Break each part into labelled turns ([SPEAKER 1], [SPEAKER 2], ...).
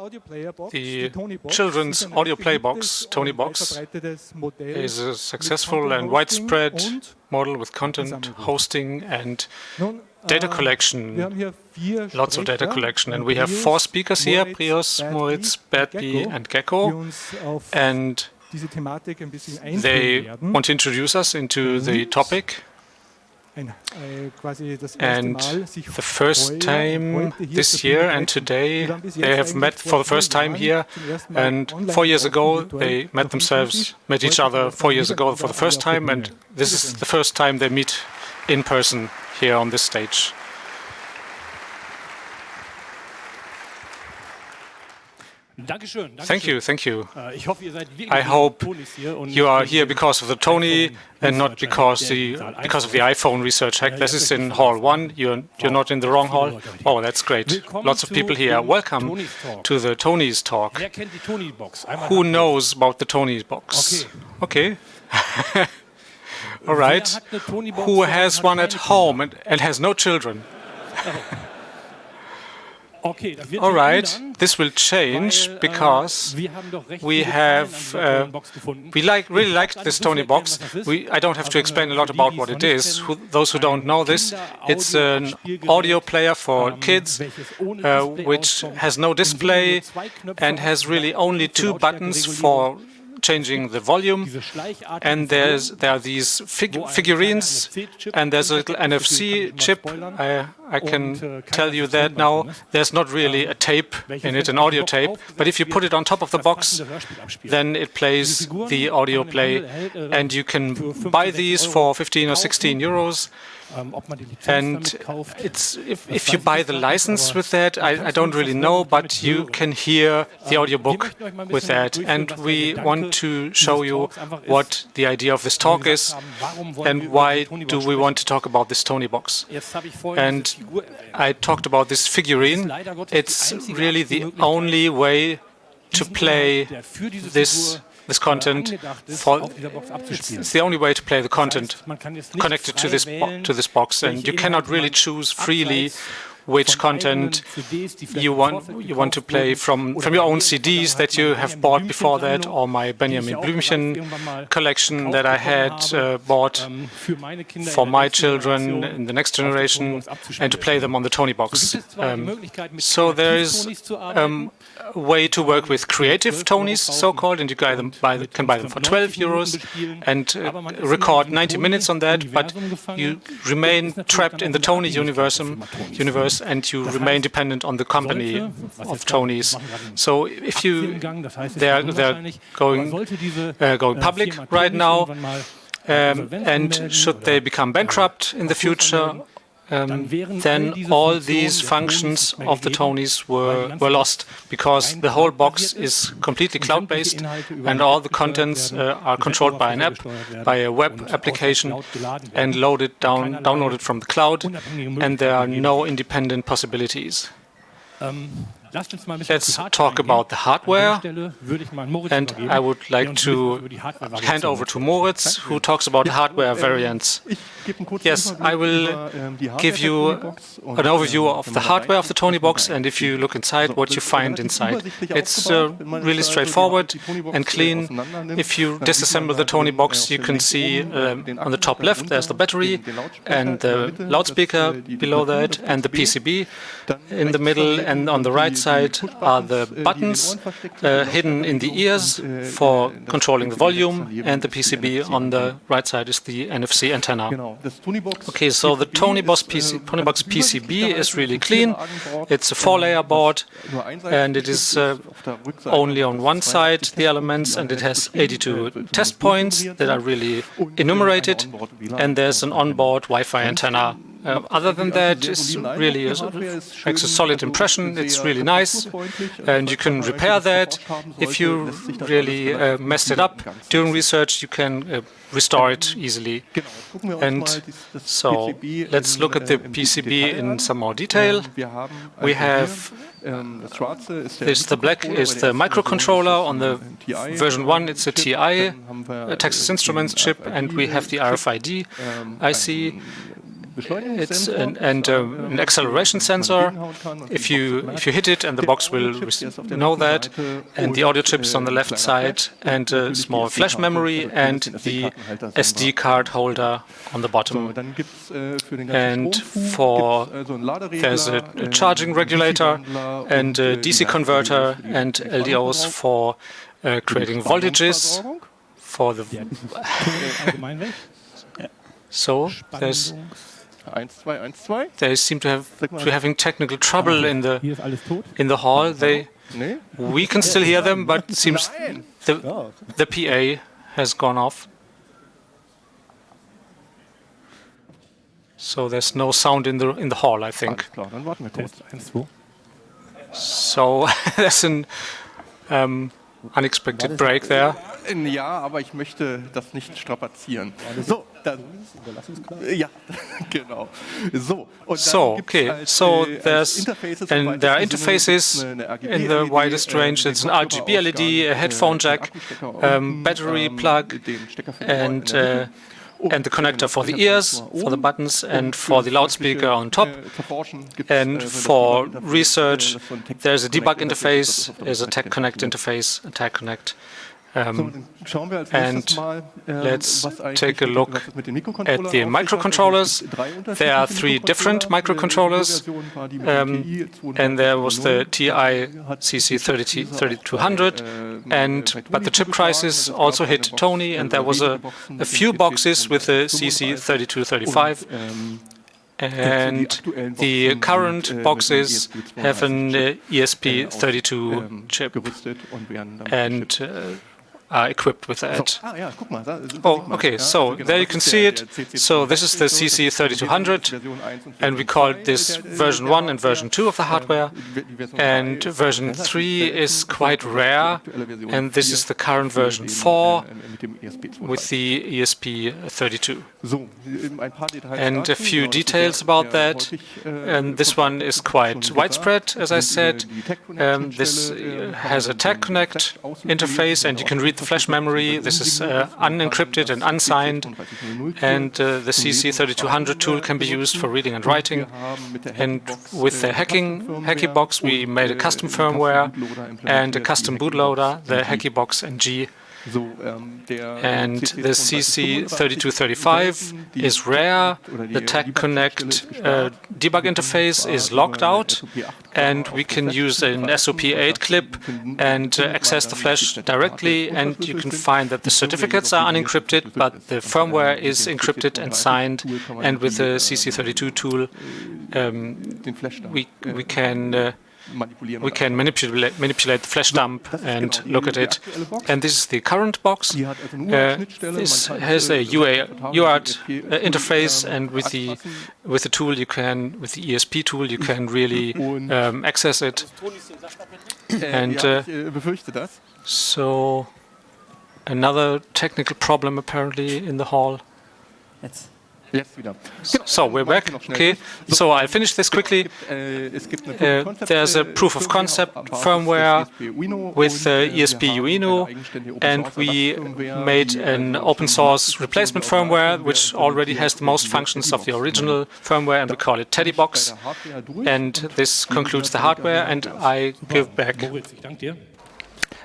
[SPEAKER 1] The children's audio play box, Toniebox, is a successful and widespread model with content hosting and data collection, lots of data collection. And we have 4 speakers here, Prius, Moritz, Bert-B, and Gecko. And they want to introduce us into the topic. And the first time this year and today, they have met for the first time here. And 4 years ago, they met each other 4 years ago for the first time. And this is the first time they meet in person here on this stage. Thank you, thank you. I hope you are here because of the Tony and not because of the iPhone research hack. This is in Hall 1. You're not in the wrong hall. Oh, that's great. Lots of people here. Welcome to the Tony's talk. Who knows about the Toniebox? Okay. All right. Who has one at home and has no children? All right, this will change because we really liked this Toniebox. I don't have to explain a lot about what it is. Those who don't know this, it's an audio player for kids, which has no display and has really only 2 buttons for changing the volume, and there are these figurines, and there's a little NFC chip. I can tell you that now. There's not really a tape in it, an audio tape, but if you put it on top of the box, then it plays the audio play, and you can buy these for 15 or 16 euros. And if you buy the license with that, I don't really know, but you can hear the audiobook with that. And we want to show you what the idea of this talk is and why do we want to talk about this Toniebox. And I talked about this figurine. It's really the only way to play this content. It's the only way to play the content connected to this box, and you cannot really choose freely which content you want to play from your own CDs that you have bought before that, or my Benjamin Blümchen collection that I had bought for my children in the next generation, and to play them on the Toniebox. So there is a way to work with creative Tonys, so-called, and you can buy them for 12 euros and record 90 minutes on that, but you remain trapped in the Tony universe, and you remain dependent on the company of Tonys. So if they're going public right now, and should they become bankrupt in the future, then all these functions of the Tonys were lost, because the whole box is completely cloud-based and all the contents are controlled by an app, by a web application, and downloaded from the cloud, and there are no independent possibilities. Let's talk about the hardware, and I would like to hand over to Moritz, who talks about hardware variants. Yes, I will give you an overview of the hardware of the Toniebox, and if you look inside, what you find inside. It's really straightforward and clean. If you disassemble the Toniebox, you can see on the top left there's the battery and the loudspeaker below that, and the PCB in the middle, and on the right side are the buttons hidden in the ears for controlling the volume, and the PCB on the right side is the NFC antenna. Okay, so the Toniebox PCB is really clean. It's a 4-layer board, and it is only on one side, the elements, and it has 82 test points that are really enumerated, and there's an onboard Wi-Fi antenna. Other than that, it really makes a solid impression. It's really nice, and you can repair that. If you really messed it up during research, you can restore it easily. And so let's look at the PCB in some more detail. We have the black is the microcontroller. On the version 1, it's a TI, a Texas Instruments chip, and we have the RFID IC. it's an acceleration sensor. If you hit it, and the box will know that, and the audio chips on the left side, and a small flash memory, and the SD card holder on the bottom. And there's a charging regulator and a DC converter and LDOs for creating voltages for the. So they seem to having technical trouble in the hall. We can still hear them, but it seems the PA has gone off. So there's no sound in the hall, I think. So there's an unexpected break there.
[SPEAKER 2] Ja, aber ich möchte das nicht strapazieren. So, dann, ja, genau. So
[SPEAKER 1] there are interfaces in the widest range. It's an RGB LED, a headphone jack, battery plug, and the connector for the ears, for the buttons, and for the loudspeaker on top. And for research, there's a debug interface, there's a Tag Connect interface, a Tag Connect. And let's take a look at the microcontrollers. There are 3 different microcontrollers, and there was the TI CC3200, but the chip crisis also hit Tony, and there was a few boxes with the CC3235. And the current boxes have an ESP32 chip and are equipped with that. Oh, okay, so there you can see it. So this is the CC3200, and we call this version 1 and version 2 of the hardware. And version 3 is quite rare, and this is the current version 4 with the ESP32. And a few details about that. And this one is quite widespread, as I said. This has a Tag Connect interface, and you can read the flash memory. This is unencrypted and unsigned, and the CC3200 tool can be used for reading and writing. And with the Hacky box, we made a custom firmware and a custom bootloader, the Hacky box NG. And the CC3235 is rare. The Tag Connect debug interface is locked out, and we can use an SOP8 clip and access the flash directly. And you can find that the certificates are unencrypted, but the firmware is encrypted and signed. And with the CC32 tool, we can manipulate the flash dump and look at it. And this is the current box. This has a UART interface, and with the tool with the ESP tool, you can really access it. And so another technical problem apparently in the hall. So we're back. Okay, so I'll finish this quickly. There's a proof of concept firmware with ESP Ueno, and we made an open source replacement firmware which already has the most functions of the original firmware, and we call it Toniebox. And this concludes the hardware, and I give back.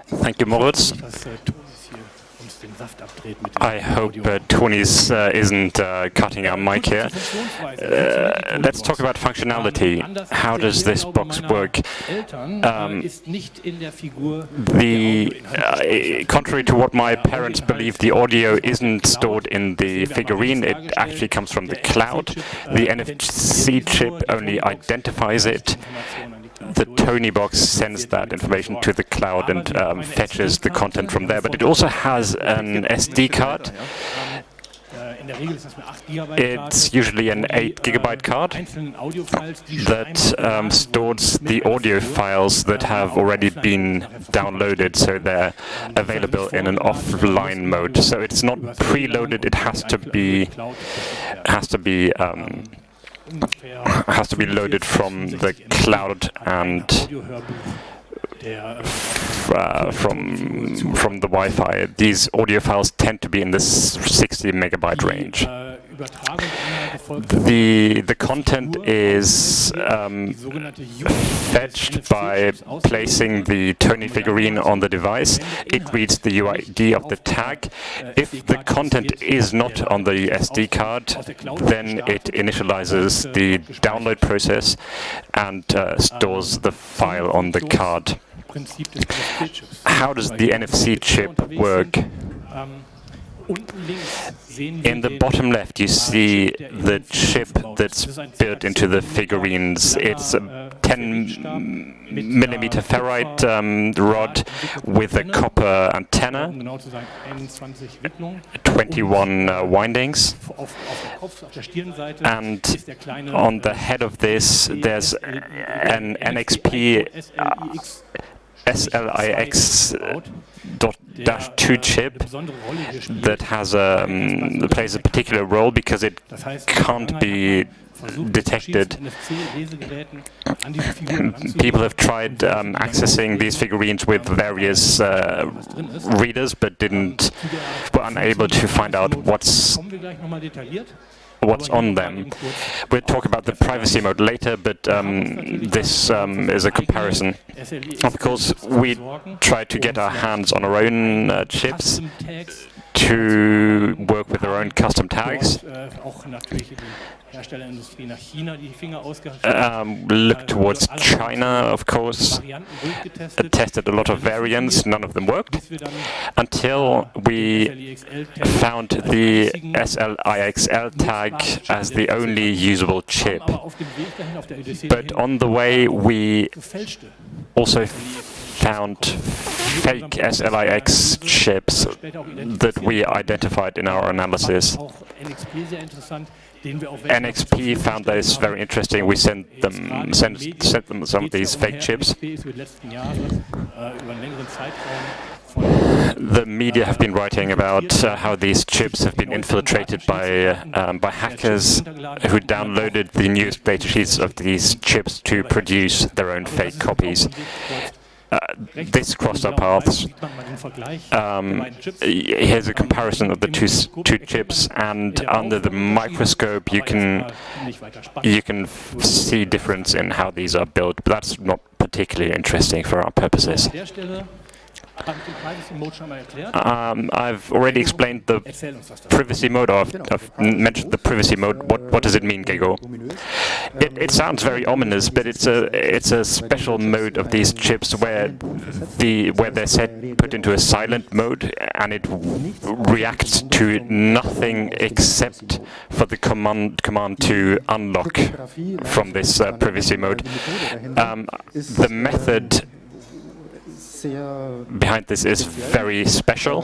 [SPEAKER 3] Thank you, Moritz. I hope Tony's isn't cutting our mic here. Let's talk about functionality. How does this box work? Contrary to what my parents believe, the audio isn't stored in the figurine. It actually comes from the cloud. The NFC chip only identifies it. The Toniebox sends that information to the cloud and fetches the content from there. But it also has an SD card. It's usually an 8 GB card that stores the audio files that have already been downloaded, so they're available in an offline mode. So it's not preloaded. It has to be loaded from the cloud and from the Wi-Fi. These audio files tend to be in this 60 megabyte range. The content is fetched by placing the Tony figurine on the device. It reads the UID of the tag. If the content is not on the SD card, then it initializes the download process and stores the file on the card. How does the NFC chip work? In the bottom left, you see the chip that's built into the figurines. It's a 10mm ferrite rod with a copper antenna, 21 windings, and on the head of this, there's an NXP SLIX.2 chip that plays a particular role because it can't be detected. People have tried accessing these figurines with various readers, but were unable to find out what's on them. We'll talk about the privacy mode later, but this is a comparison. Of course, we try to get our hands on our own chips to work with our own custom tags. Look towards China, of course. Tested a lot of variants, none of them worked, until we found the SLIXL tag as the only usable chip. But on the way, we also found fake SLIX chips that we identified in our analysis. NXP found this very interesting. We sent them some of these fake chips. The media have been writing about how these chips have been infiltrated by hackers who downloaded the newest data sheets of these chips to produce their own fake copies. This crossed our paths. Here's a comparison of the two chips, and under the microscope you can see difference in how these are built, but that's not particularly interesting for our purposes. I've already explained the privacy mode, or I've mentioned the privacy mode. What does it mean, Gego? It sounds very ominous, but it's a special mode of these chips where they're put into a silent mode, and it reacts to nothing except for the command to unlock from this privacy mode. The method behind this is very special.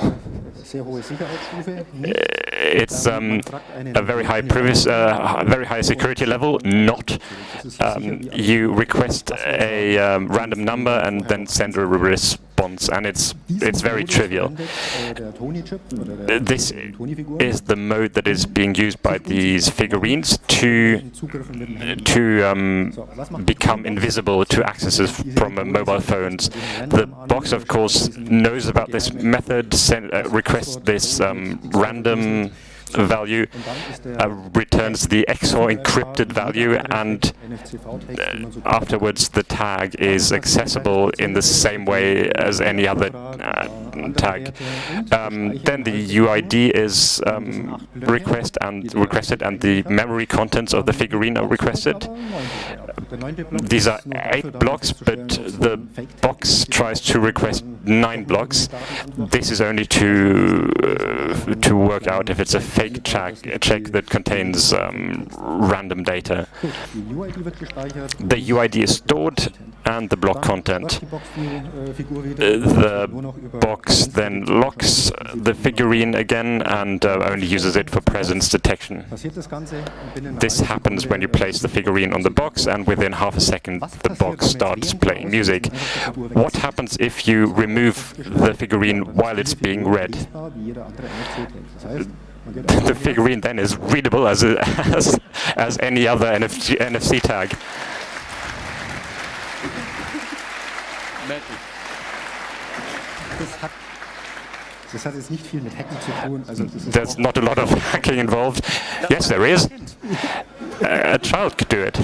[SPEAKER 3] It's a very high very high security level. You request a random number and then send a response, and it's very trivial. This is the mode that is being used by these figurines to become invisible to accesses from mobile phones. The box, of course, knows about this method, requests this random value, returns the XOR encrypted value, and afterwards the tag is accessible in the same way as any other tag. Then the UID is requested, and the memory contents of the figurine are requested. These are 8 blocks, but the box tries to request 9 blocks. This is only to work out if it's a fake check that contains random data. The UID is stored, and the block content. The box then locks the figurine again and only uses it for presence detection. This happens when you place the figurine on the box, and within half a second the box starts playing music. What happens if you remove the figurine while it's being read? The figurine then is readable as any other NFC tag. There's not a lot of hacking involved. Yes, there is. A child could do it.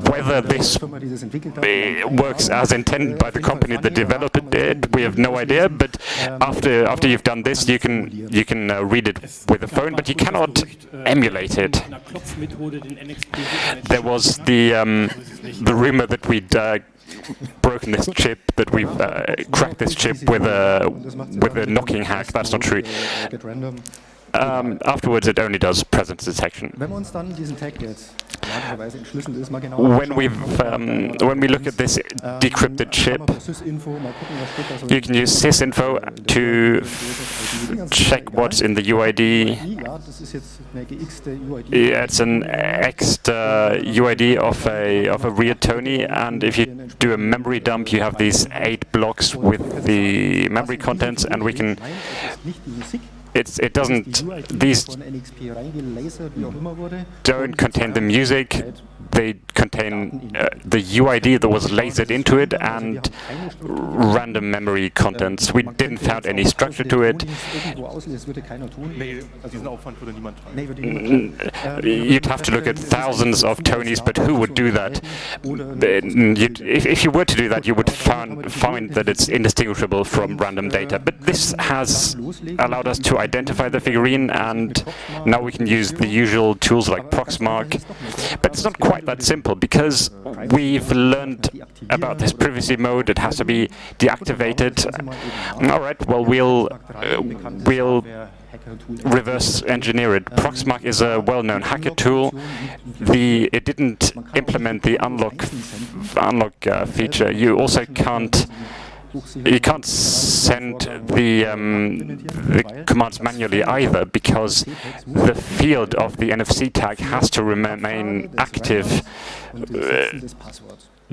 [SPEAKER 3] Whether this works as intended by the company that developed it, we have no idea. But after you've done this, you can read it with a phone, but you cannot emulate it. There was the rumor that we'd broken this chip, that we've cracked this chip with a knocking hack. That's not true. Afterwards, it only does presence detection. When we look at this decrypted chip, you can use sysinfo to check what's in the UID. It's an ext UID of a real Tony, and if you do a memory dump, you have these 8 blocks with the memory contents, and we can. It doesn't. These don't contain the music. They contain the UID that was lasered into it and random memory contents. We didn't found any structure to it. You'd have to look at thousands of Tonys, but who would do that? If you were to do that, you would find that it's indistinguishable from random data. But this has allowed us to identify the figurine, and now we can use the usual tools like Proxmark. But it's not quite that simple, because we've learned about this privacy mode. It has to be deactivated. All right, well, we'll reverse engineer it. Proxmark is a well-known hacker tool. It didn't implement the unlock feature. You also can't send the commands manually either, because the field of the NFC tag has to remain active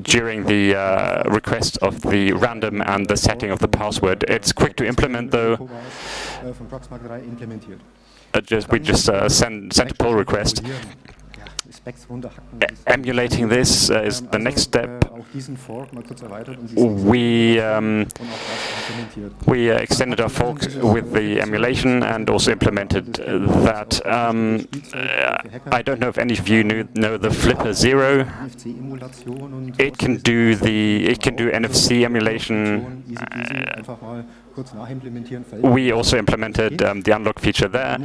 [SPEAKER 3] during the request of the random and the setting of the password. It's quick to implement, though. We just sent a pull request. Emulating this is the next step. We extended our fork with the emulation and also implemented that. I don't know if any of you know the Flipper Zero. It can do NFC emulation. We also implemented the unlock feature there.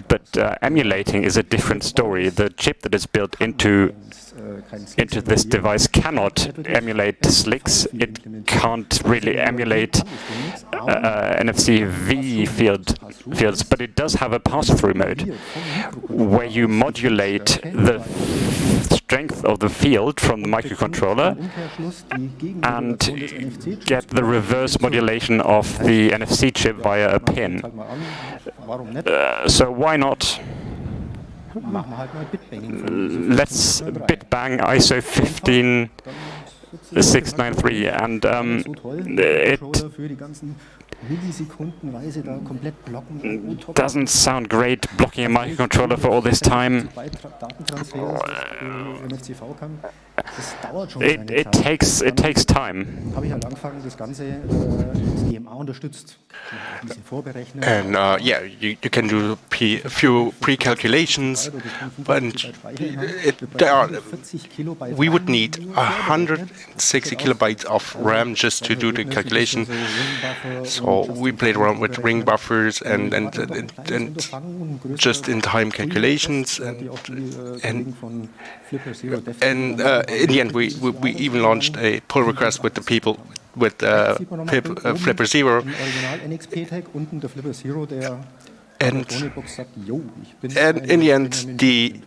[SPEAKER 3] But emulating is a different story. The chip that is built into this device cannot emulate SLICs. It can't really emulate NFC V fields, but it does have a pass-through mode where you modulate the strength of the field from the microcontroller and get the reverse modulation of the NFC chip via a pin. So why not? Let's bitbang ISO 15693, and it doesn't sound great blocking a microcontroller for all this time. It takes time.
[SPEAKER 2] And yeah, you can do a few pre-calculations, but we would need 160 kilobytes of RAM just to do the calculation. So we played around with ring buffers and just-in-time calculations, and in the end we even launched a pull request with the people with Flipper Zero. And in the end, the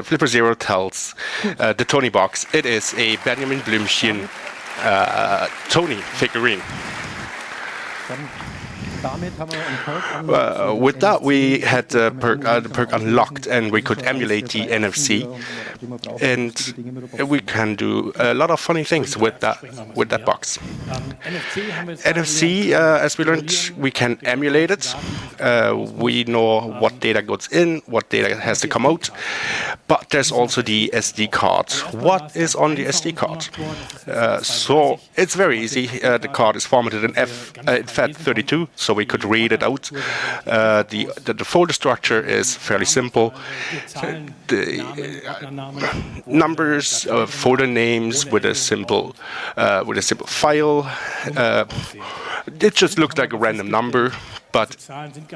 [SPEAKER 2] Flipper Zero tells the Toniebox it is a Benjamin Blümchen Tony figurine. With that, we had the perk unlocked, and we could emulate the NFC, and we can do a lot of funny things with that box. NFC, as we learned, we can emulate it. We know what data goes in, what data has to come out, but there's also the SD card. What is on the SD card? So it's very easy. The card is formatted in FAT32, so we could read it out. The folder structure is fairly simple. The numbers, folder names with a simple file. It just looks like a random number, but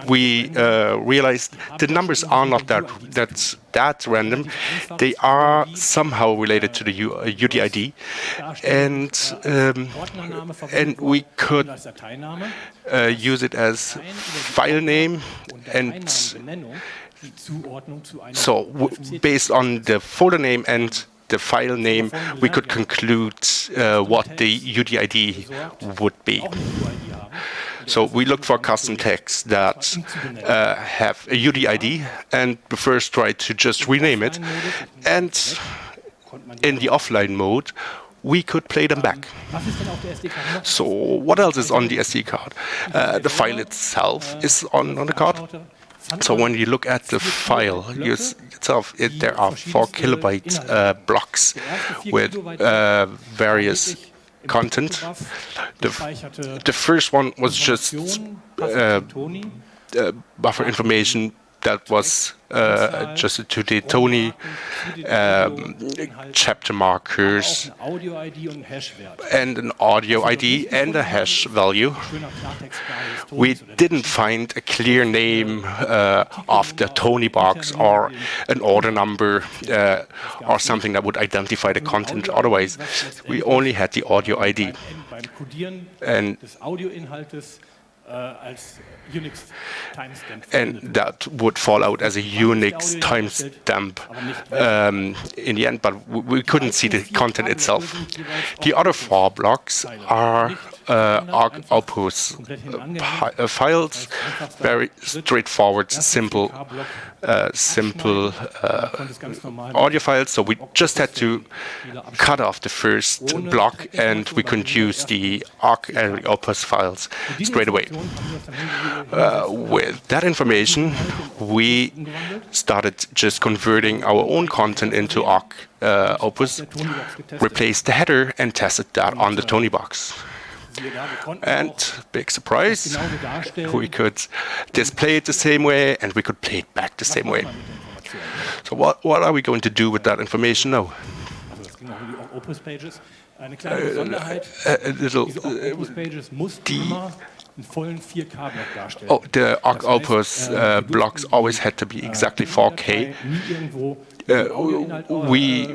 [SPEAKER 2] we realized the numbers are not that random. They are somehow related to the UDID, and we could use it as file name, and so based on the folder name and the file name, we could conclude what the UDID would be. So we look for custom tags that have a UDID, and we first try to just rename it, and in the offline mode we could play them back. So what else is on the SD card? The file itself is on the card. So when you look at the file itself, there are 4 kilobyte blocks with various content. The first one was just buffer information that was adjusted to the Tony chapter markers and an audio ID and a hash value. We didn't find a clear name of the Toniebox or an order number or something that would identify the content. Otherwise, we only had the audio ID. And that would fall out as a Unix timestamp in the end, but we couldn't see the content itself. The other 4 blocks are outputs files, very straightforward, simple audio files. So we just had to cut off the first block, and we could use the OGG and Opus files straight away. With that information, we started just converting our own content into OGG Opus, replaced the header, and tested that on the Toniebox. And big surprise, we could display it the same way, and we could play it back the same way. So what are we going to do with that information now? The OGG Opus blocks always had to be exactly 4K. We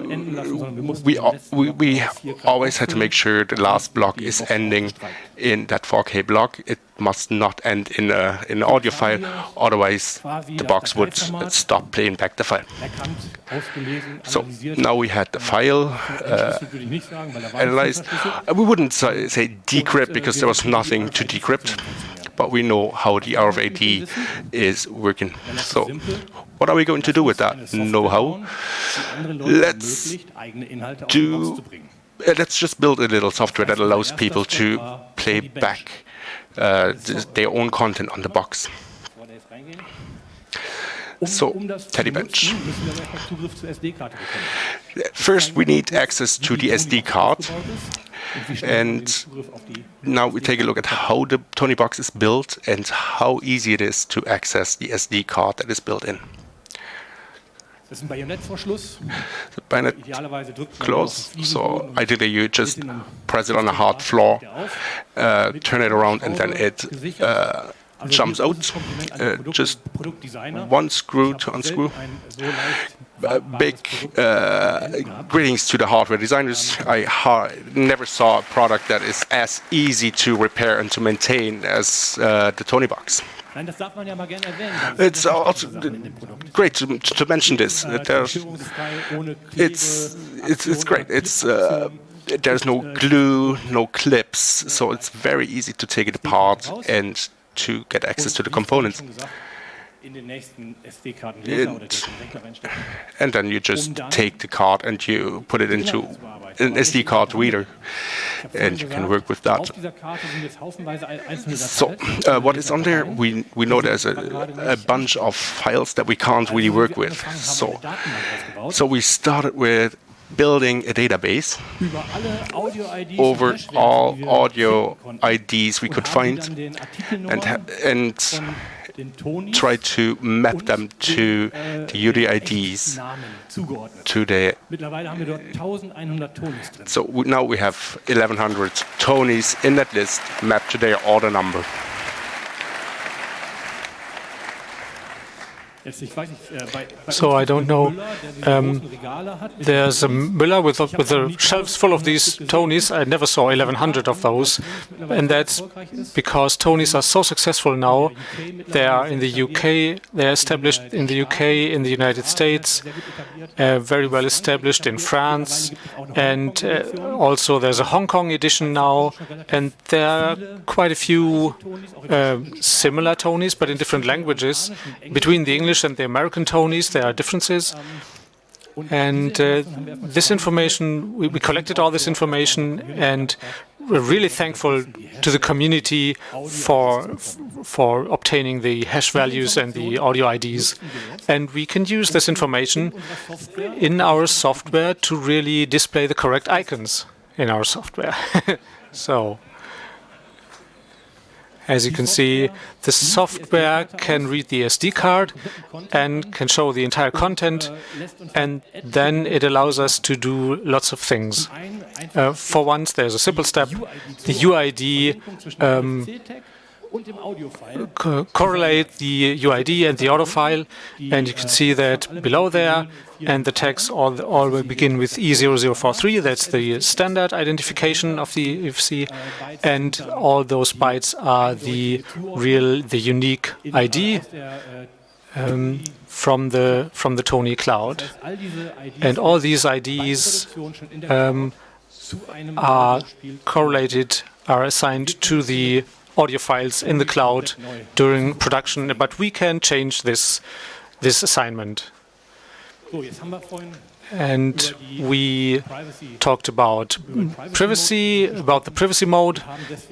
[SPEAKER 2] always had to make sure the last block is ending in that 4K block. It must not end in an audio file, otherwise the box would stop playing back the file. So now we had the file analyzed. We wouldn't say decrypt because there was nothing to decrypt, but we know how the RFID is working. So what are we going to do with that know-how? Let's just build a little software that allows people to play back their own content on the box. So, Teddy Bench. First, we need access to the SD card. And now we take a look at how the Toniebox is built and how easy it is to access the SD card that is built in.
[SPEAKER 4] Das ist ein Bajonettverschluss.
[SPEAKER 2] Bayonet close. So ideally you just press it on a hard floor, turn it around, and then it jumps out. Just one screw to unscrew. Big greetings to the hardware designers. I never saw a product that is as easy to repair and to maintain as the Toniebox. It's also great to mention this. It's great. There's no glue, no clips, so it's very easy to take it apart and to get access to the components. And then you just take the card and you put it into an SD card reader, and you can work with that. So what is on there? We know there's a bunch of files that we can't really work with. So we started with building a database over all audio IDs we could find, and try to map them to the UDIDs to the. So now we have 1,100 Tonys in that list mapped to their order number.
[SPEAKER 1] So I don't know. There's a Müller with the shelves full of these Tonys. I never saw 1,100 of those, and that's because Tonys are so successful now. They are in the UK. They're established in the UK, in the United States, very well established in France, and also there's a Hong Kong edition now, and there are quite a few similar Tonys, but in different languages. Between the English and the American Tonys, there are differences. And this information, we collected all this information, and we're really thankful to the community for obtaining the hash values and the audio IDs. And we can use this information in our software to really display the correct icons in our software. So, as you can see, the software can read the SD card and can show the entire content, and then it allows us to do lots of things. For once, there's a simple step. The UID correlate the UID and the audio file, and you can see that below there, and the tags all will begin with E0043. That's the standard identification of the EFC, and all those bytes are the unique ID from the Tony Cloud. And all these IDs are correlated, are assigned to the audio files in the cloud during production, but we can change this assignment. And we talked about privacy, about the privacy mode.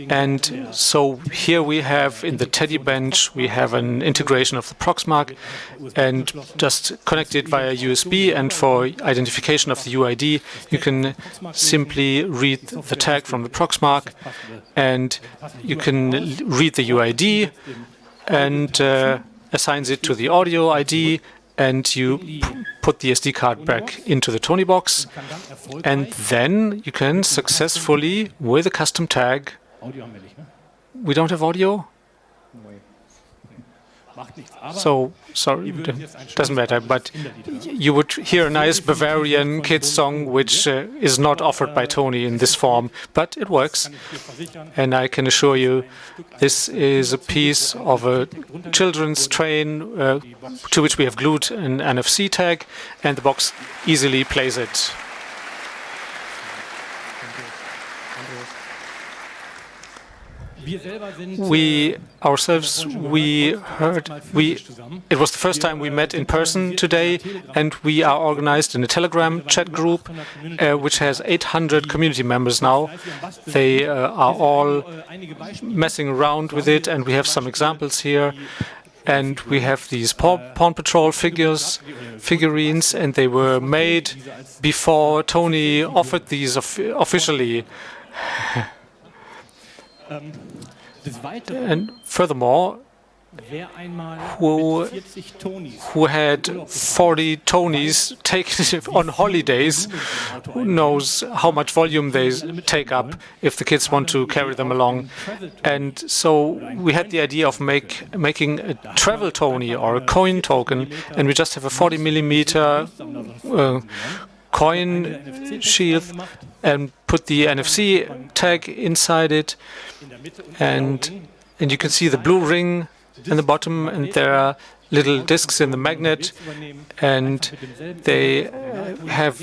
[SPEAKER 1] And so here we have in the Teddy bench, we have an integration of the Proxmark and just connect it via USB. And for identification of the UID, you can simply read the tag from the Proxmark, and you can read the UID and assigns it to the audio ID, and you put the SD card back into the Toniebox, and then you can successfully, with a custom tag. We don't have audio? So, sorry, doesn't matter, but you would hear a nice Bavarian kids song, which is not offered by Tony in this form, but it works. And I can assure you, this is a piece of a children's train to which we have glued an NFC tag, and the box easily plays it. We ourselves, it was the first time we met in person today, and we are organized in a Telegram chat group, which has 800 community members now. They are all messing around with it, and we have some examples here. And we have these Pawn Patrol figurines, and they were made before Tony offered these officially. And furthermore, who had 40 Tonys taken on holidays, who knows how much volume they take up if the kids want to carry them along. And so we had the idea of making a travel Tony or a coin token, and we just have a 40 millimeter coin sheath and put the NFC tag inside it, and you can see the blue ring in the bottom, and there are little discs in the magnet, and they have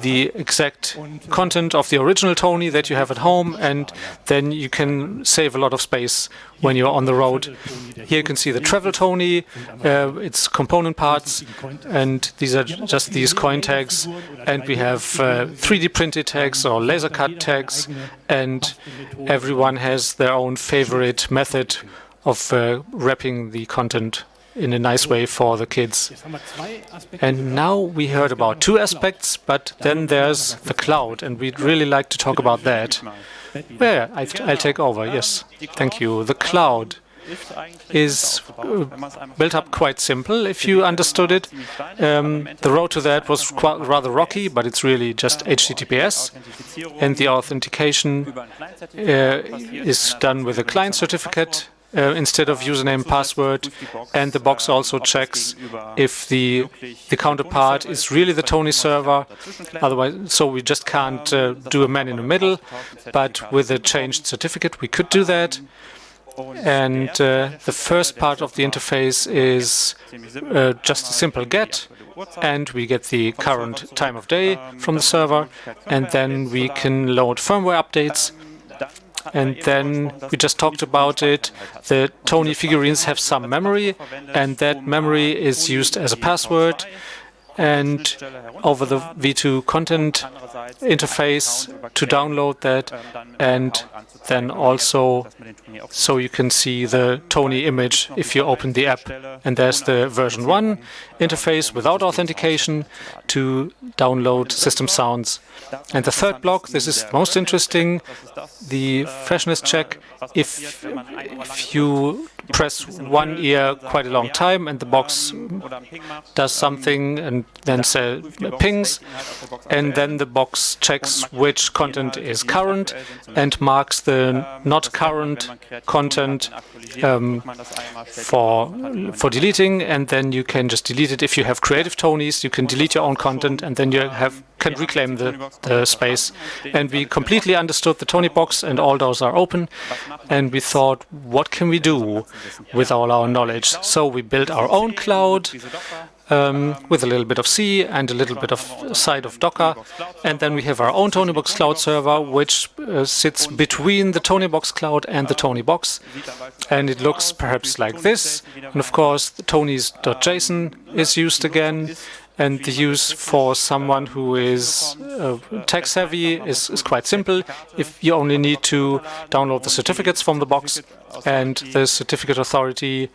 [SPEAKER 1] the exact content of the original Tony that you have at home, and then you can save a lot of space when you're on the road. Here you can see the travel Tony, its component parts, and these are just these coin tags, and we have 3D printed tags or laser cut tags, and everyone has their own favorite method of wrapping the content in a nice way for the kids. And now we heard about two aspects, but then there's the cloud, and we'd really like to talk about that. Yeah, I'll take over. Yes, thank you. The cloud is built up quite simple, if you understood it. The road to that was rather rocky, but it's really just HTTPS, and the authentication is done with a client certificate instead of username and password, and the box also checks if the counterpart is really the Tony server. Otherwise, so we just can't do a man in the middle, but with a changed certificate we could do that. And the first part of the interface is just a simple get, and we get the current time of day from the server, and then we can load firmware updates. And then we just talked about it. The Tony figurines have some memory, and that memory is used as a password. And over the V2 content interface to download that, and then also so you can see the Tony image if you open the app. And there's the version 1 interface without authentication to download system sounds. And the third block, this is most interesting, the freshness check. If you press one ear quite a long time and the box does something and then pings, and then the box checks which content is current and marks the not current content for deleting, and then you can just delete it. If you have creative Tonys, you can delete your own content, and then you can reclaim the space. And we completely understood the Toniebox, and all doors are open, and we thought, what can we do with all our knowledge? So we built our own cloud with a little bit of C and a little bit of side of Docker, and then we have our own Toniebox cloud server, which sits between the Toniebox cloud and the Toniebox, and it looks perhaps like this. And of course, the tonys.json is used again. And the use for someone who is tech savvy is quite simple. If you only need to download the certificates from the box, and the certificate authority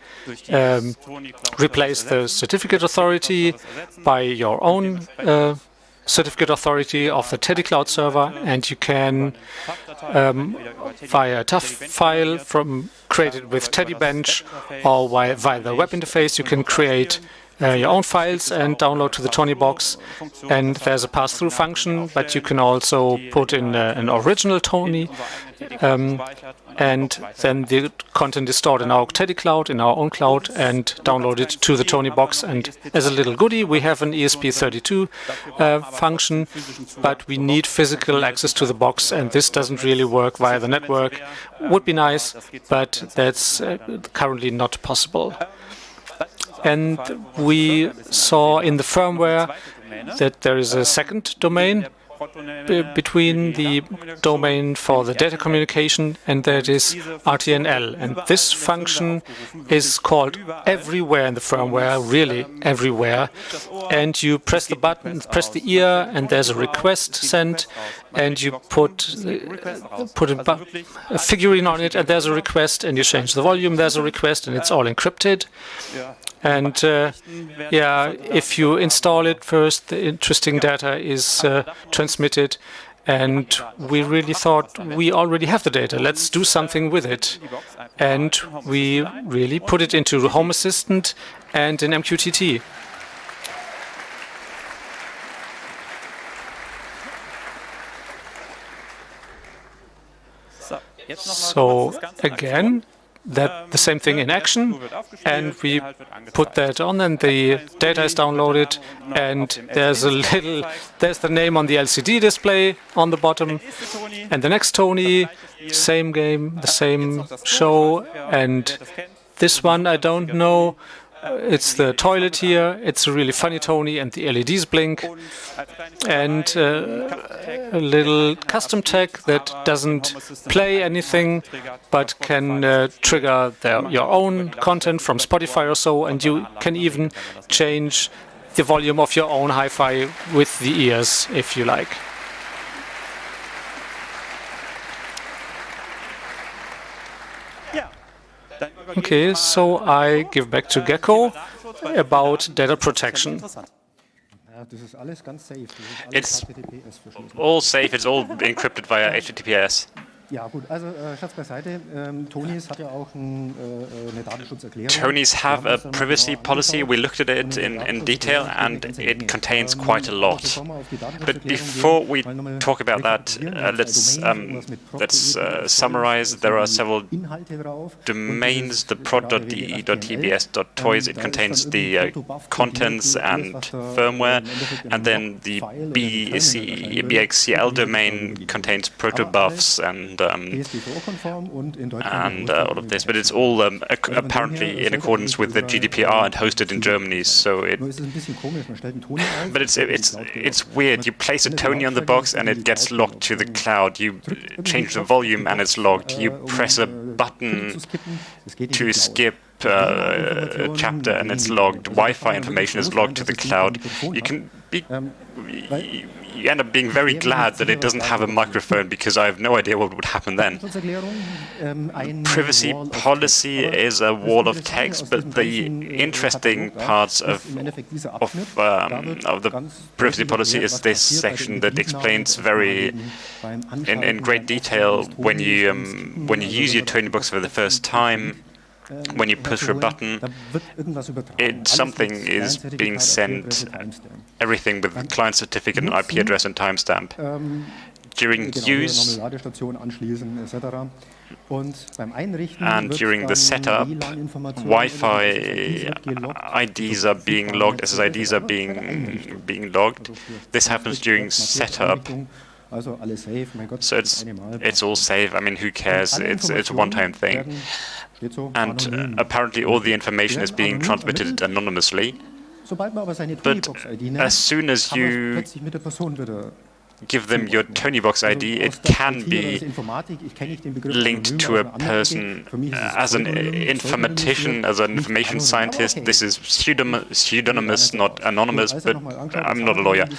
[SPEAKER 1] replace the certificate authority by your own certificate authority of the Teddy Cloud server, and you can via a TAF file created with Teddy Bench or via the web interface, you can create your own files and download to the Toniebox. And there's a pass-through function, but you can also put in an original Tony, and then the content is stored in our Teddy Cloud, in our own cloud, and downloaded to the Toniebox. And as a little goodie, we have an ESP32 function, but we need physical access to the box, and this doesn't really work via the network. Would be nice, but that's currently not possible. And we saw in the firmware that there is a second domain between the domain for the data communication, and that is RTNL. And this function is called everywhere in the firmware, really everywhere. And you press the button, press the ear, and there's a request sent, and you put a figurine on it, and there's a request, and you change the volume, there's a request, and it's all encrypted. And if you install it first, the interesting data is transmitted. And we really thought, we already have the data, let's do something with it. And we really put it into the Home Assistant and in MQTT. So again, the same thing in action, and we put that on, and the data is downloaded, and there's the name on the LCD display on the bottom, and the next Tony, same game, the same show, and this one I don't know it's the toilet here, it's a really funny Tony, and the LEDs blink, and a little custom tag that doesn't play anything, but can trigger your own content from Spotify or so, and you can even change the volume of your own hi-fi with the ears, if you like. Okay, so I give back to Gecko about data protection.
[SPEAKER 3] It's all safe, it's all encrypted via HTTPS. Tonies have a privacy policy. We looked at it in detail, and it contains quite a lot. But before we talk about that, let's summarize. There are several domains, the prod.de.tbs.toys. It contains the contents and firmware, and then the BXCL domain contains protobufs and all of this, but it's all apparently in accordance with the GDPR and hosted in Germany. So but it's weird. You place a Tony on the box and it gets locked to the cloud. You change the volume and it's locked. You press a button to skip a chapter and it's logged. Wi-Fi information is logged to the cloud. You end up being very glad that it doesn't have a microphone, because I have no idea what would happen then. Privacy policy is a wall of text, but the interesting parts of the privacy policy is this section that explains in great detail when you use your Toniebox for the first time. When you push a button, something is being sent, everything with the client certificate and IP address and timestamp. During use and during the setup, Wi-Fi IDs are being logged, SSIDs are being logged. This happens during setup. So it's all safe. I mean, who cares? It's a one-time thing. And apparently all the information is being transmitted anonymously. But as soon as you give them your Toniebox ID, it can be linked to a person. As an informatician, as an information scientist, this is pseudonymous, not anonymous, but I'm not a lawyer.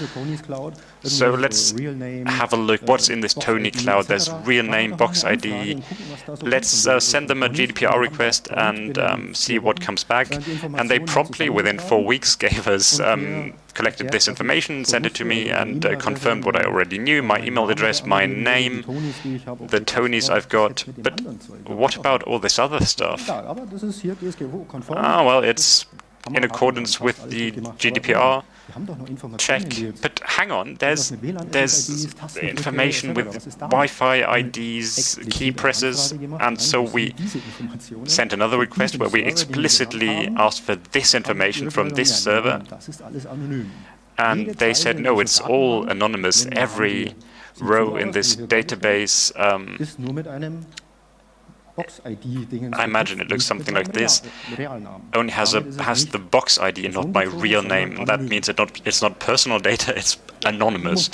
[SPEAKER 3] So let's have a look what's in this Tony Cloud. There's real name, box ID. Let's send them a GDPR request and see what comes back. And they promptly, within 4 weeks, gave us collected this information, sent it to me, and confirmed what I already knew, my email address, my name, the Tonys I've got. But what about all this other stuff? Well, it's in accordance with the GDPR. Check. But hang on, there's information with Wi-Fi IDs, key presses, and so we sent another request where we explicitly asked for this information from this server, and they said, no, it's all anonymous. Every row in this database I imagine it looks something like this. Only has the box ID and not my real name, and that means it's not personal data, it's anonymous.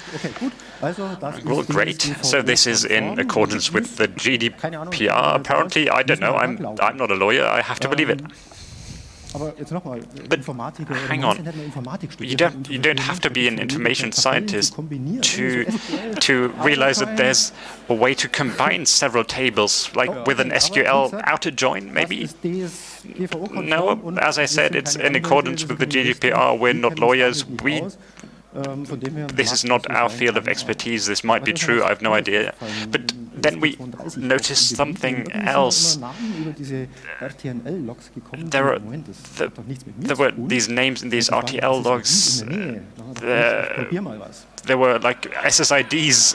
[SPEAKER 3] Well, great. So this is in accordance with the GDPR, apparently. I don't know. I'm not a lawyer. I have to believe it. But hang on, you don't have to be an information scientist to realize that there's a way to combine several tables, like with an SQL outer join, maybe. No, as I said, it's in accordance with the GDPR. We're not lawyers. This is not our field of expertise. This might be true. I have no idea. But then we noticed something else. There were these names in these RTL logs. There were like SSIDs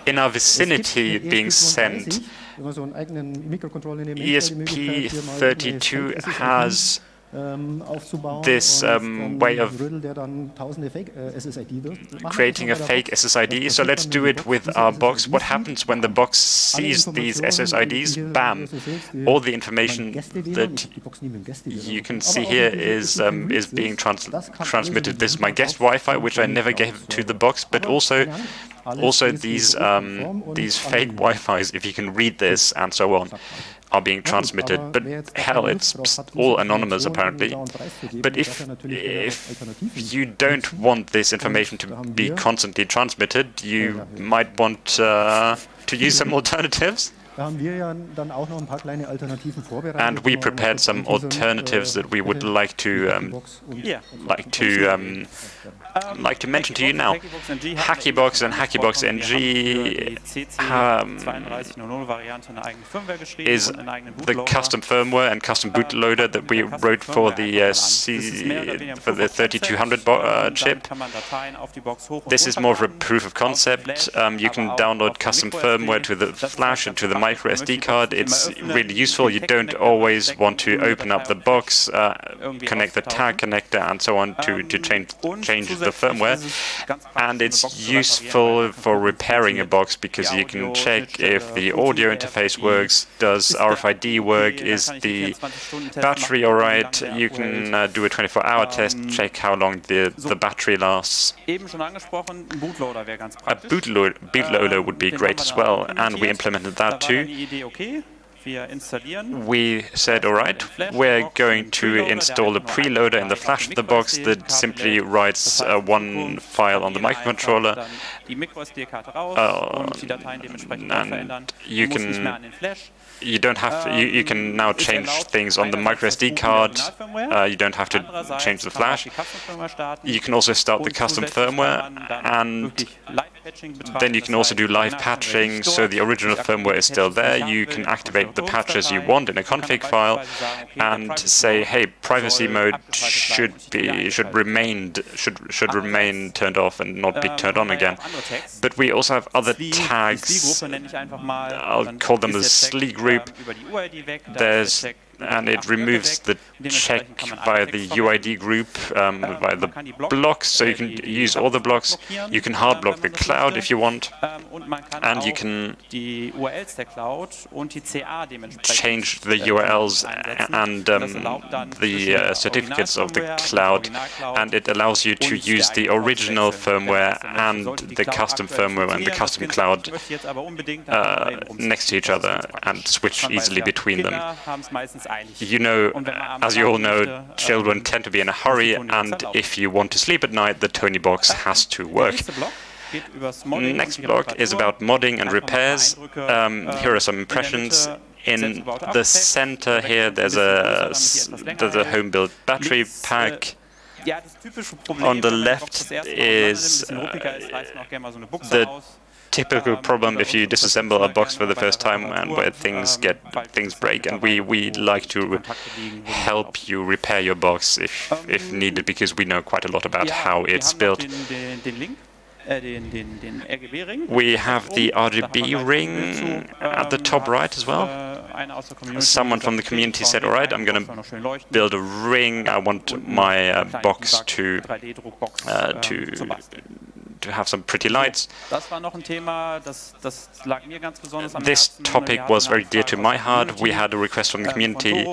[SPEAKER 3] in our vicinity being sent. ESP32 has this way of creating a fake SSID. So let's do it with our box. What happens when the box sees these SSIDs? Bam! All the information that you can see here is being transmitted. This is my guest Wi-Fi, which I never gave to the box, but also these fake Wi-Fis, if you can read this and so on, are being transmitted. But hell, it's all anonymous apparently. But if you don't want this information to be constantly transmitted, you might want to use some alternatives. And we prepared some alternatives that we would like to mention to you now. Hackybox and Hackybox NG is the custom firmware and custom bootloader that we wrote for the 3200 chip. This is more of a proof of concept. You can download custom firmware to the flash and to the micro SD card. It's really useful. You don't always want to open up the box, connect the tag connector and so on to change the firmware. And it's useful for repairing a box because you can check if the audio interface works, does RFID work, is the battery all right. You can do a 24-hour test, check how long the battery lasts. A bootloader would be great as well, and we implemented that too. We said, all right, we're going to install a preloader in the flash of the box that simply writes one file on the microcontroller, and you can now change things on the micro SD card. You don't have to change the flash. You can also start the custom firmware, and then you can also do live patching, so the original firmware is still there. You can activate the patches you want in a config file and say, hey, privacy mode should remain turned off and not be turned on again. But we also have other tags. I'll call them the SLI group. And it removes the check via the UID group, via the blocks, so you can use all the blocks. You can hard block the cloud if you want, and you can change the URLs and the certificates of the cloud, and it allows you to use the original firmware and the custom firmware and the custom cloud next to each other and switch easily between them. You know, as you all know, children tend to be in a hurry, and if you want to sleep at night, the Toniebox has to work. Next block is about modding and repairs. Here are some impressions. In the center here, there's a home-built battery pack. On the left is the typical problem if you disassemble a box for the first time and where things break, and we like to help you repair your box if needed, because we know quite a lot about how it's built. We have the RGB ring at the top right as well. Someone from the community said, all right, I'm going to build a ring. I want my box to have some pretty lights. This topic was very dear to my heart. We had a request from the community,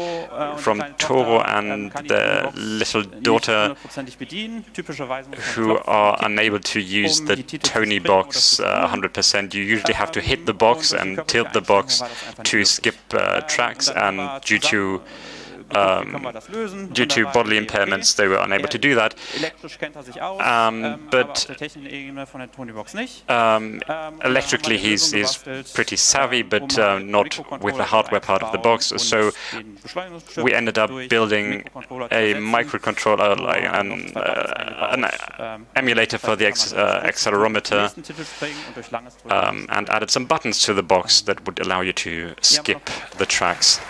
[SPEAKER 3] from Toro and their little daughter, who are unable to use the Toniebox 100%. You usually have to hit the box and tilt the box to skip tracks, and due to bodily impairments, they were unable to do that. But electrically, he's pretty savvy, but not with the hardware part of the box. So we ended up building a microcontroller, an emulator for the accelerometer, and added some buttons to the box that would allow you to skip the tracks.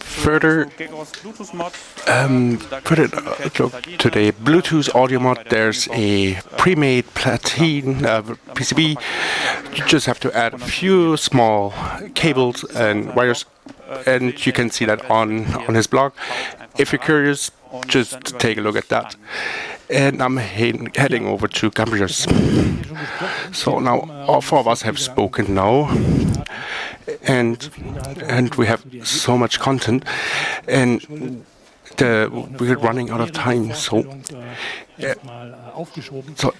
[SPEAKER 2] Further to the Bluetooth audio mod, there's a pre-made platin PCB. You just have to add a few small cables and wires, and you can see that on his blog. If you're curious, just take a look at that. And I'm heading over to Cambridge. So now all four of us have spoken now, and we have so much content, and we're running out of time. So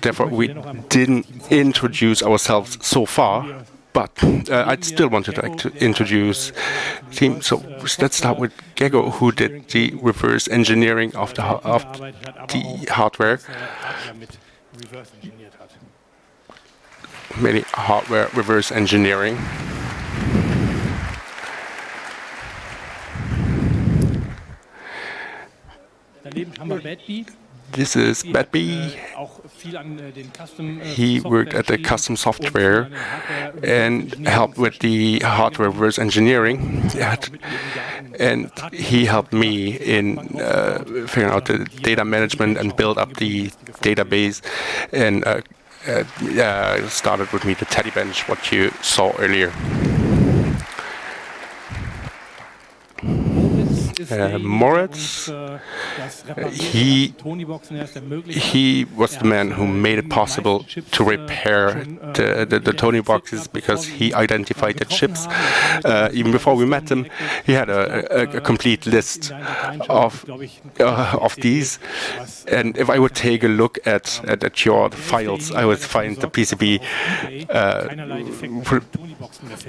[SPEAKER 2] therefore we didn't introduce ourselves so far. But I'd still wanted to introduce the team. So let's start with Gego, who did the reverse engineering of the hardware. Many hardware reverse engineering. This is Badby. He worked at the custom software and helped with the hardware reverse engineering. And he helped me in figuring out the data management and build up the database, and started with me the teddy bench, what you saw earlier. Moritz, he was the man who made it possible to repair the Tonieboxes, because he identified the chips. Even before we met him, he had a complete list of these. And if I would take a look at your files, I would find the PCB.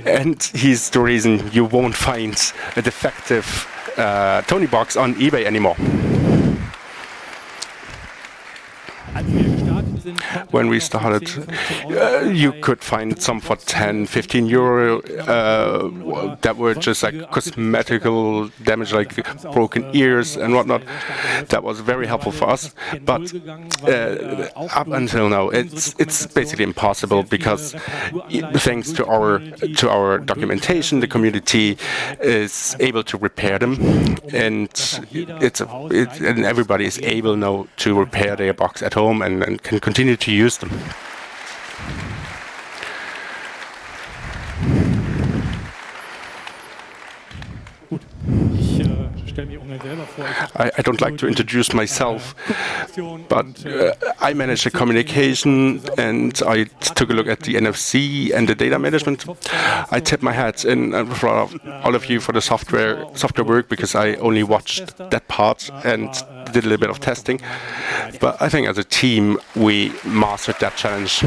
[SPEAKER 2] And he's the reason you won't find a defective Toniebox on eBay anymore. When we started, you could find some for 10, 15 euro that were just like cosmetical damage, like broken ears and whatnot. That was very helpful for us. But up until now, it's basically impossible, because thanks to our documentation, the community is able to repair them, and and everybody is able now to repair their box at home and can continue to use them. I don't like to introduce myself, but I manage the communication, and I took a look at the NFC and the data management. I tip my hat in for all of you for the software work, because I only watched that part and did a little bit of testing. But I think as a team, we mastered that challenge.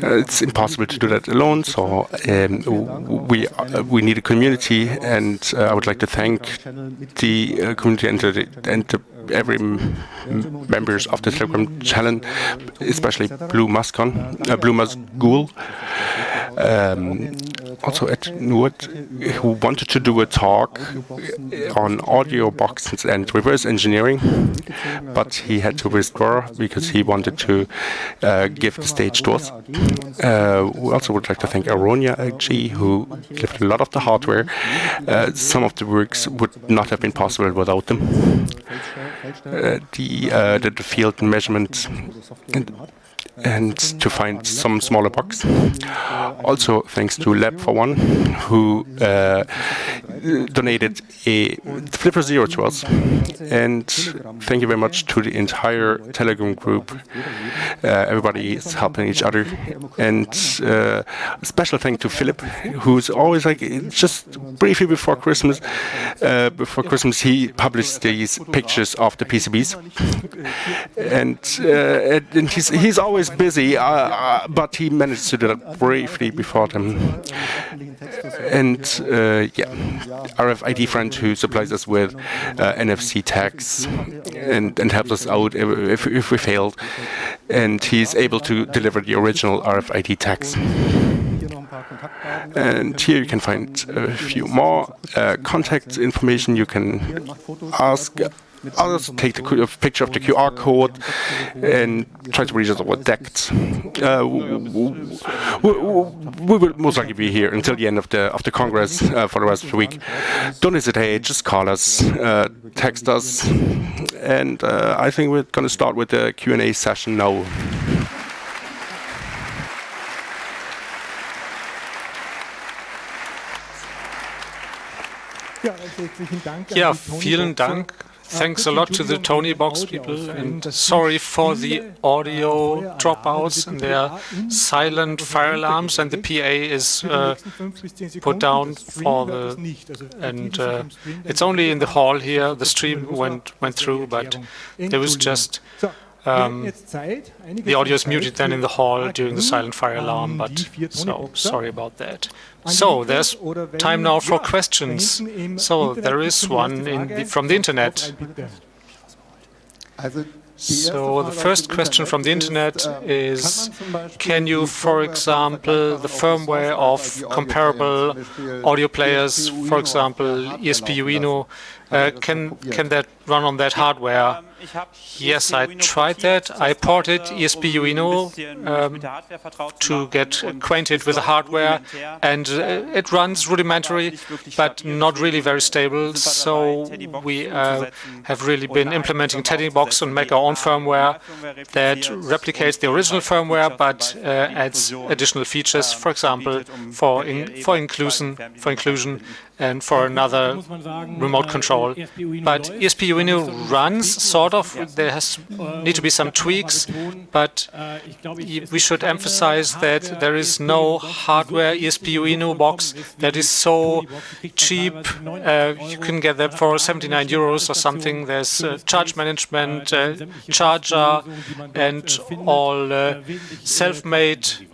[SPEAKER 2] It's impossible to do that alone, so we need a community, and I would like to thank the community and every members of the Telegram channel, especially Blue Musgul. Also at Nord, who wanted to do a talk on audio boxes and reverse engineering, but he had to withdraw because he wanted to give the stage to us. We also would like to thank Aronia AG, who lifted a lot of the hardware. Some of the works would not have been possible without them. The field measurement and to find some smaller box. Also thanks to Lab4One, who donated a Flipper Zero to us. And thank you very much to the entire Telegram group. Everybody is helping each other. And a special thank to Philip, who's always like, just briefly before Christmas, he published these pictures of the PCBs. And he's always busy, but he managed to do that briefly before them. And RFID friend who supplies us with NFC-Tags and helps us out if we failed. And he's able to deliver the original RFID tags. And here you can find a few more contact information. You can ask I'll just take the picture of the QR code and try to read it over text. We will most likely be here until the end of the Congress for the rest of the week. Don't hesitate, just call us, text us, and I think we're going to start with the Q&A session now.
[SPEAKER 1] Ja, vielen Dank. Thanks a lot to the Toniebox people, and sorry for the audio dropouts, and their silent fire alarms, and the PA is put down for the, and it's only in the hall here. The stream went through, but there was just the audio is muted then in the hall during the silent fire alarm, but so sorry about that. So there's time now for questions. So there is one from the internet. So the first question from the internet is, can you, for example, the firmware of comparable audio players, for example, ESP Uino, can that run on that hardware? Yes, I tried that. I ported ESP Uino to get acquainted with the hardware, and it runs rudimentary, but not really very stable. So we have really been implementing Toniebox and make our own firmware that replicates the original firmware, but adds additional features, for example, for inclusion and for another remote control. But ESP Uino runs sort of. There need to be some tweaks, but we should emphasize that there is no hardware ESP Uino box that is so cheap. You can get that for 79 euros or something. There's charge management, charger, and all self-made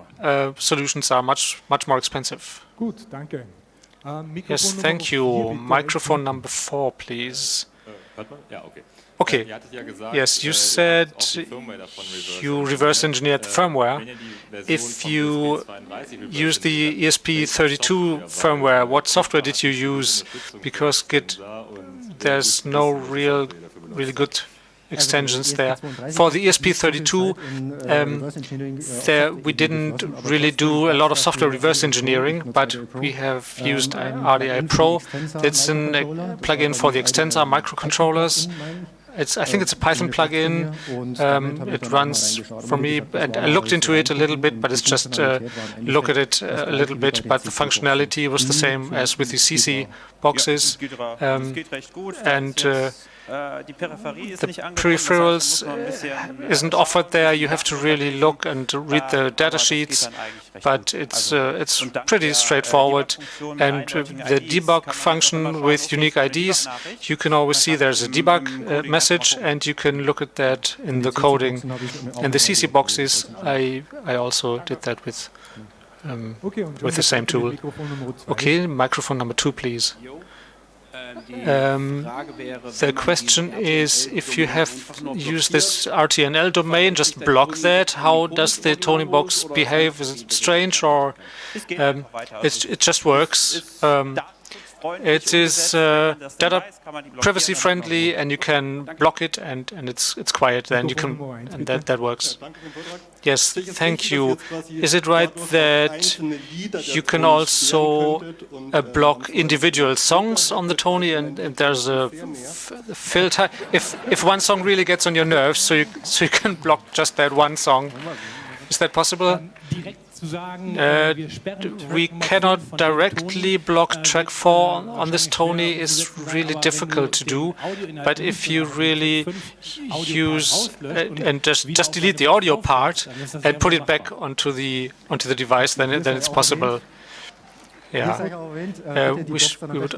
[SPEAKER 1] solutions are much more expensive. Yes, thank you. Microphone number 4, please. Okay. Yes, you said you reverse engineered the firmware. If you use the ESP32 firmware, what software did you use? Because there's no really good extensions there. For the ESP32, we didn't really do a lot of software reverse engineering, but we have used RDI Pro. It's a plugin for the Extensor microcontrollers. I think it's a Python plugin. It runs for me, and I looked into it a little bit, but it's just look at it a little bit. But the functionality was the same as with the CC boxes, and the peripherals isn't offered there. You have to really look and read the data sheets, but it's pretty straightforward. And the debug function with unique IDs, you can always see there's a debug message, and you can look at that in the coding. And the CC boxes, I also did that with the same tool. Okay, microphone number 2, please. The question is, if you have used this RTNL domain, just block that. How does the Toniebox behave? Is it strange, or it just works? It is data privacy friendly, and you can block it, and it's quiet. Then you can, and that works. Yes, thank you. Is it right that you can also block individual songs on the Tony, and there's a filter? If one song really gets on your nerves, so you can block just that one song. Is that possible? We cannot directly block track 4 on this Tony. Is really difficult to do. But if you really use and just delete the audio part and put it back onto the device, then it's possible. Yeah. We would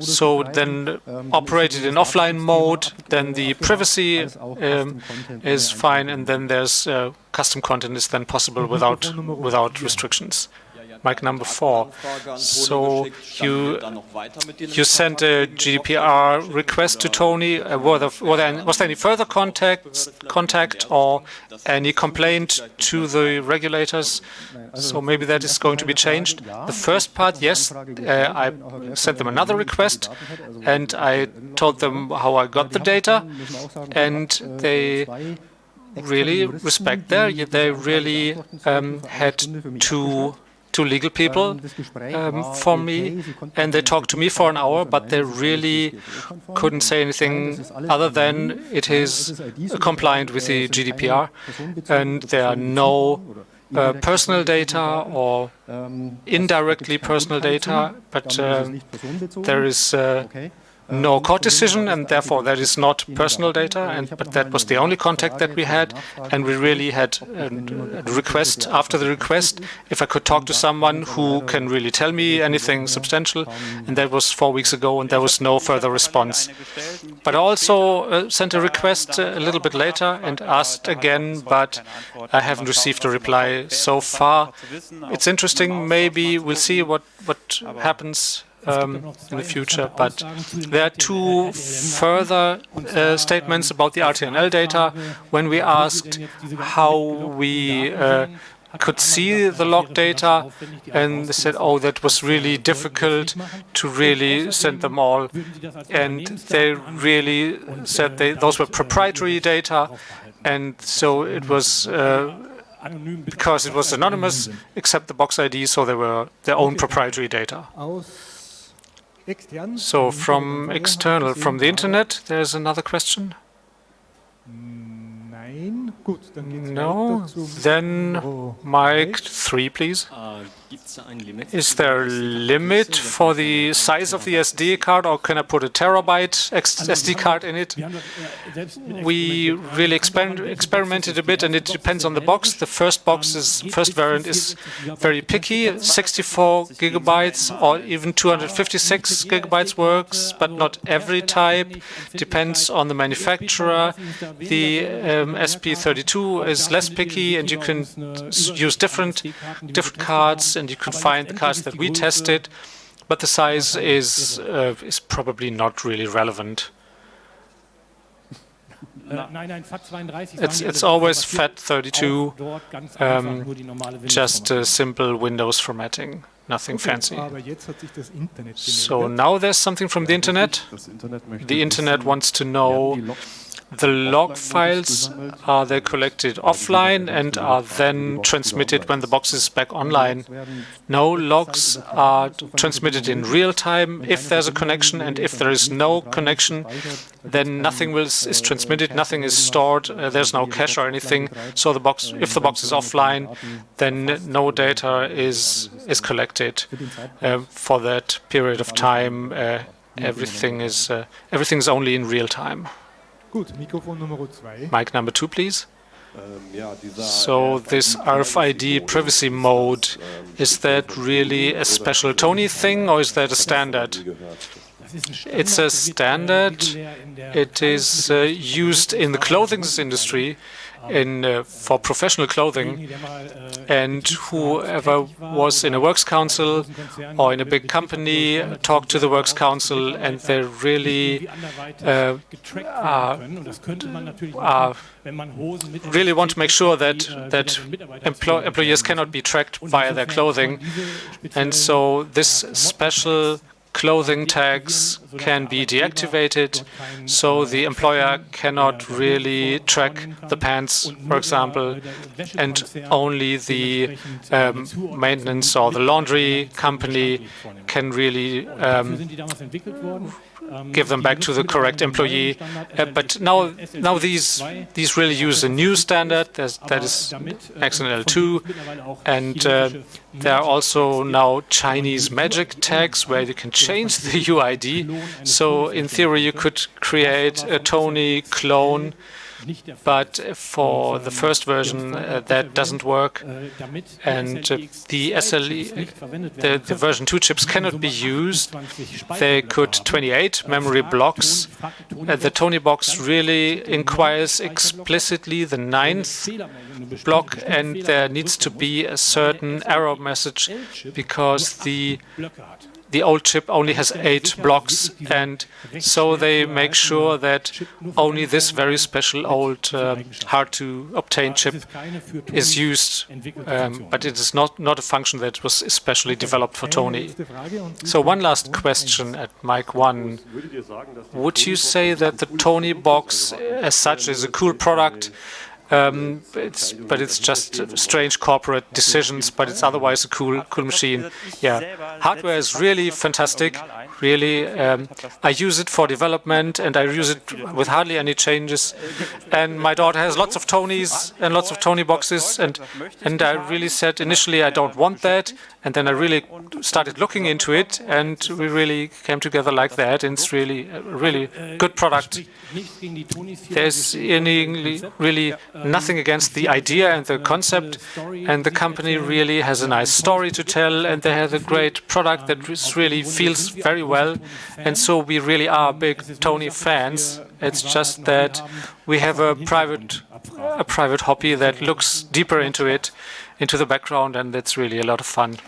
[SPEAKER 1] so then operate it in offline mode. Then the privacy is fine, and then there's custom content is then possible without restrictions. Mic number 4. So you sent a GDPR request to Tony. Was there any further contact or any complaint to the regulators? So maybe that is going to be changed. The first part, yes, I sent them another request, and I told them how I got the data, and they really respect that. They really had two legal people for me, and they talked to me for an hour, but they really couldn't say anything other than it is compliant with the GDPR, and there are no personal data or indirectly personal data, but there is no court decision, and therefore that is not personal data. But that was the only contact that we had, and we really had a request after the request if I could talk to someone who can really tell me anything substantial, and that was 4 weeks ago, and there was no further response. But I also sent a request a little bit later and asked again, but I haven't received a reply so far. It's interesting. Maybe we'll see what happens in the future, but there are two further statements about the RTNL data. When we asked how we could see the log data, and they said, oh, that was really difficult to really send them all, and they really said those were proprietary data, and so it was because it was anonymous except the box ID, so they were their own proprietary data. So from external, from the internet, there's another question? No. Then mic 3, please. Is there a limit for the size of the SD card, or can I put a terabyte SD card in it? We really experimented a bit, and it depends on the box. The first variant is very picky. 64 gigabytes or even 256 gigabytes works, but not every type. Depends on the manufacturer. The SP32 is less picky, and you can use different cards, and you can find the cards that we tested, but the size is probably not really relevant. It's always FAT32, just simple Windows formatting, nothing fancy. So now there's something from the internet. The internet wants to know the log files, are they collected offline and are then transmitted when the box is back online? No, logs are transmitted in real time if there's a connection, and if there is no connection, then nothing is transmitted, nothing is stored, there's no cache or anything. So if the box is offline, then no data is collected for that period of time. Everything is only in real time. Mic number 2, please. So this RFID privacy mode, is that really a special Tony thing, or is that a standard? It's a standard. It is used in the clothing industry, for professional clothing, and whoever was in a works council or in a big company talked to the works council, and they really really want to make sure that employees cannot be tracked via their clothing, and so this special clothing tags can be deactivated, so the employer cannot really track the pants, for example, and only the maintenance or the laundry company can really give them back to the correct employee. But now these really use a new standard that is XML2, and there are also now Chinese magic tags where you can change the UID. So in theory, you could create a Tony clone but for the first version that doesn't work, and the SLE, the version 2 chips cannot be used. They could 28 memory blocks. The Toniebox really inquires explicitly the 9th block, and there needs to be a certain error message because the old chip only has 8 blocks, and so they make sure that only this very special old hard-to-obtain chip is used, but it is not a function that was especially developed for Tony. So one last question at mic 1. Would you say that the Toniebox as such is a cool product? But it's just strange corporate decisions, but it's otherwise a cool machine. Yeah, hardware is really fantastic. Really, I use it for development, and I use it with hardly any changes. And my daughter has lots of Tonys and lots of Tonieboxes, and I really said initially I don't want that, and then I really started looking into it, and we really came together like that. And it's really a really good product. There's really nothing against the idea and the concept, and the company really has a nice story to tell, and they have a great product that really feels very well, and so we really are big Tony fans. It's just that we have a private hobby that looks deeper into it, into the background, and it's really a lot of fun.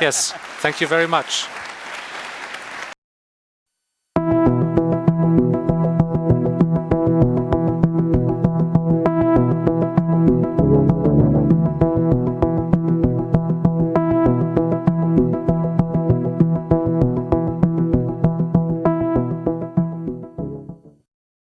[SPEAKER 1] Yes, thank you very much.